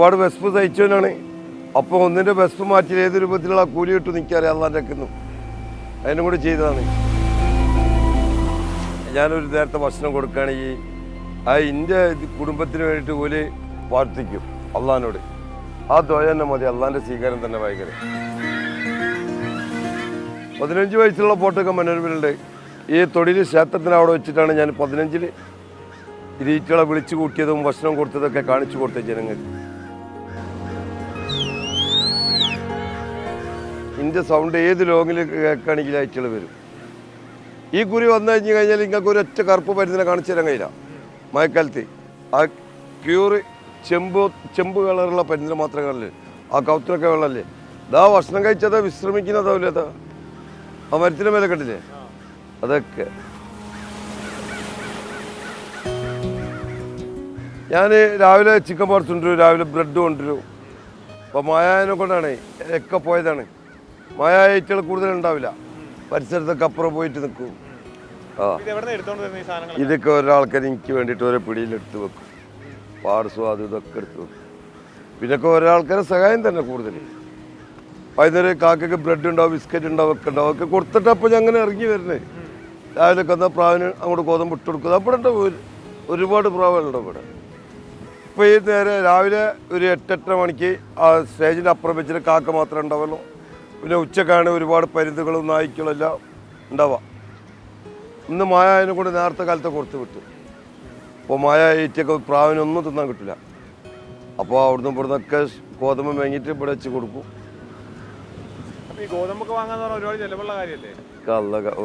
ഒരുപാട് വെസ്പ് തയ്ച്ചവനാണ്. അപ്പോൾ ഒന്നിൻ്റെ വെസ്പ് മാറ്റി ഏത് രൂപത്തിലുള്ള കൂലി കിട്ടും നിൽക്കാറിയാം, അള്ളാൻ്റെ അക്കുന്നു അതിനും കൂടി ചെയ്തതാണ്. ഞാനൊരു നേരത്തെ ഭക്ഷണം കൊടുക്കുകയാണെങ്കിൽ എൻ്റെ കുടുംബത്തിന് വേണ്ടിയിട്ട് ഓല് പ്രാർത്ഥിക്കും അള്ളാഹിനോട്. ആ ദ്വയ തന്നെ മതി, അള്ളാഹിൻ്റെ സ്വീകാരം തന്നെ ഭയങ്കര. 15 വയസ്സുള്ള ഫോട്ടോയൊക്കെ മനോരമയിലുണ്ട്. ഈ തൊടിയിൽ ക്ഷേത്രത്തിന് അവിടെ വെച്ചിട്ടാണ് ഞാൻ 15-ൽ ഈറ്റകളെ വിളിച്ചു കൂട്ടിയതും ഭക്ഷണം കൊടുത്തതൊക്കെ കാണിച്ചു കൊടുത്ത ജനങ്ങൾക്ക്. ഇതിൻ്റെ സൗണ്ട് ഏത് ലോങ്ങിൽ കേൾക്കുകയാണെങ്കിൽ ഈറ്റകൾ വരും. ഈ കുരി വന്നു കഴിഞ്ഞാൽ നിങ്ങൾക്ക് ഒരൊറ്റ കറുപ്പ് പരിന്തിനെ കാണിച്ചു തരാൻ കഴിയില്ല. മഴക്കാലത്ത് ആ പ്യൂറ് ചെമ്പ് കളറുള്ള പരിന്തിനെ മാത്രമേ കാണില്ലേ. ആ കൗത്തിനൊക്കെ വെള്ളമല്ലേ. ഇതാ ഭക്ഷണം കഴിച്ചതാ വിശ്രമിക്കുന്നതാവില്ല. അതാ ആ മരത്തിൻ്റെ മേലെ കണ്ടില്ലേ. അതൊക്കെ ഞാൻ രാവിലെ ചിക്കൻ പാർട്സ് കൊണ്ടുവരും, രാവിലെ ബ്രെഡ് കൊണ്ടുവരും. അപ്പോൾ മായായനെ കൊണ്ടാണ് ഒക്കെ പോയതാണ്. മായായ ഐറ്റകൾ കൂടുതലുണ്ടാവില്ല, പരിസരത്തൊക്കെ അപ്പുറം പോയിട്ട് നിൽക്കും. ആ ഇതൊക്കെ ഒരാൾക്കാർ എനിക്ക് വേണ്ടിയിട്ട് ഓരോ പിടിയിലെടുത്ത് വെക്കും. പാർട്സും അതും ഇതൊക്കെ എടുത്ത് വെക്കും. പിന്നൊക്കെ ഒരാൾക്കാരെ സഹായം തന്നെ കൂടുതൽ. വൈകുന്നേരം കാക്കയ്ക്ക് ബ്രെഡ് ഉണ്ടാവും, ബിസ്ക്കറ്റ് ഉണ്ടാവും, ഒക്കെ ഉണ്ടാവും. ഒക്കെ കൊടുത്തിട്ട് അപ്പോൾ ഞാൻ അങ്ങനെ ഇറങ്ങി വരുന്നത്. രാവിലെ ഒക്കെ എന്നാൽ പ്രാവിന് അങ്ങോട്ട് ഗോതമ്പ് ഇട്ട് കൊടുക്കുന്നത്. അപ്പോൾ ഉണ്ടാവും ഒരുപാട് പ്രാവുകളുണ്ടാവും ഇവിടെ. ഇപ്പോൾ ഈ നേരെ രാവിലെ ഒരു 8-8:30 മണിക്ക് ആ സ്റ്റേജിൻ്റെ അപ്പുറം വെച്ചിട്ട് കാക്ക മാത്രമേ ഉണ്ടാവുള്ളൂ. പിന്നെ ഉച്ചക്കാണ് ഒരുപാട് പരുന്തുകളും നായ്ക്കളും എല്ലാം ഉണ്ടാവുക. ഇന്ന് മായായതിനെ കൊണ്ട് നേരത്തെ കാലത്തെ കൊടുത്ത് വിട്ടു. അപ്പോൾ മായ ഈറ്റൊക്കെ പ്രാവിനൊന്നും തിന്നാൻ കിട്ടില്ല. അപ്പോൾ അവിടുന്ന് ഇവിടുന്നൊക്കെ ഗോതമ്പ് വാങ്ങിയിട്ട് ഇവിടെ വെച്ച് കൊടുക്കും.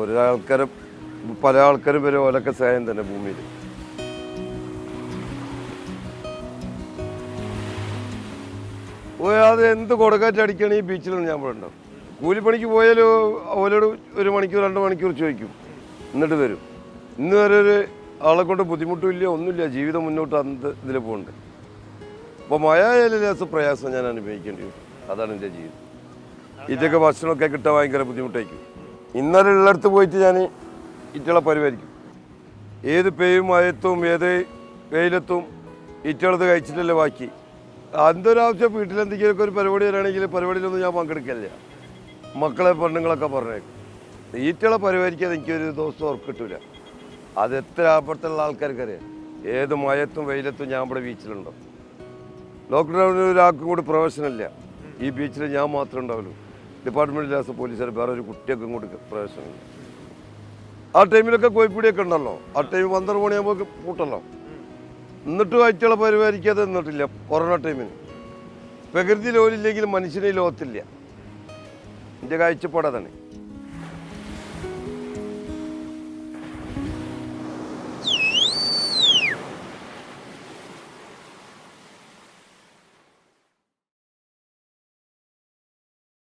ഒരാൾക്കാരും പല ആൾക്കാരും വരെ ഓലൊക്കെ സഹായം തന്നെ ഭൂമിയിൽ. അത് എന്ത് കൊടുക്കാറ്റ് അടിക്കുകയാണ് ഈ ബീച്ചിലാണ് ഞാൻ ഇവിടെ ഉണ്ടാവും. കൂലിപ്പണിക്ക് പോയാലും ഓലോട് 1 മണിക്കൂർ 2 മണിക്കൂർ ചോദിക്കും, എന്നിട്ട് വരും. ഇന്ന് വരെ ഒരു ആളെ കൊണ്ട് ബുദ്ധിമുട്ടുമില്ല, ഒന്നുമില്ല. ജീവിതം മുന്നോട്ട് ഇതിൽ പോകുന്നുണ്ട്. അപ്പോൾ മഴയായാലും ലേശം പ്രയാസം ഞാൻ അനുഭവിക്കേണ്ടി വരും. അതാണ് എൻ്റെ ജീവിതം. ഇതൊക്കെ ഭക്ഷണമൊക്കെ കിട്ടാൻ ഭയങ്കര ബുദ്ധിമുട്ടായിരിക്കും. ഇന്നലെ ഉള്ളിടത്ത് പോയിട്ട് ഞാൻ ഇറ്റകളെ പരിപാലിക്കും. ഏത് പെയ്യും മഴയത്തും ഏത് വെയിലത്തും ഇറ്റകളത് കഴിച്ചിട്ടല്ലേ ബാക്കി. എന്തൊരാവശ്യം വീട്ടിലെന്തെങ്കിലുമൊക്കെ ഒരു പരിപാടി വരാണെങ്കിൽ പരിപാടിയിലൊന്നും ഞാൻ പങ്കെടുക്കില്ല. മക്കളെ പെണ്ണുങ്ങളൊക്കെ പറഞ്ഞേക്കും. ഈറ്റകളെ പരിപാലിക്കാതെ എനിക്കൊരു ദിവസം ഉറക്കിട്ടില്ല. അത് എത്ര അപ്പുറത്തുള്ള ആൾക്കാർക്കറിയാം. ഏത് മഴയത്തും വെയിലത്തും ഞാൻ ഇവിടെ ബീച്ചിലുണ്ടോ. ലോക്ക്ഡൗണിൽ ഒരാൾക്കും കൂടി പ്രവേശനമില്ല. ഈ ബീച്ചിൽ ഞാൻ മാത്രമേ ഉണ്ടാവുള്ളൂ. ഡിപ്പാർട്ട്മെൻറ്റ് ലാസ് പോലീസുകാർ വേറെ ഒരു കുട്ടിയൊക്കെ കൂടി പ്രവേശനമില്ല. ആ ടൈമിലൊക്കെ കോഴിപ്പീടിയൊക്കെ ഉണ്ടല്ലോ. ആ ടൈം 12 മണിയാകുമ്പോൾ പൂട്ടല്ലോ. എന്നിട്ടും ആഴ്ചകളെ പരിപാലിക്കാതെ നിന്നിട്ടില്ല. കൊറോണ ടൈമിന് പ്രകൃതി ലോലില്ലെങ്കിൽ മനുഷ്യനെ ലോകത്തില്ല. എൻ്റെ കാഴ്ചപ്പാടതാണ്.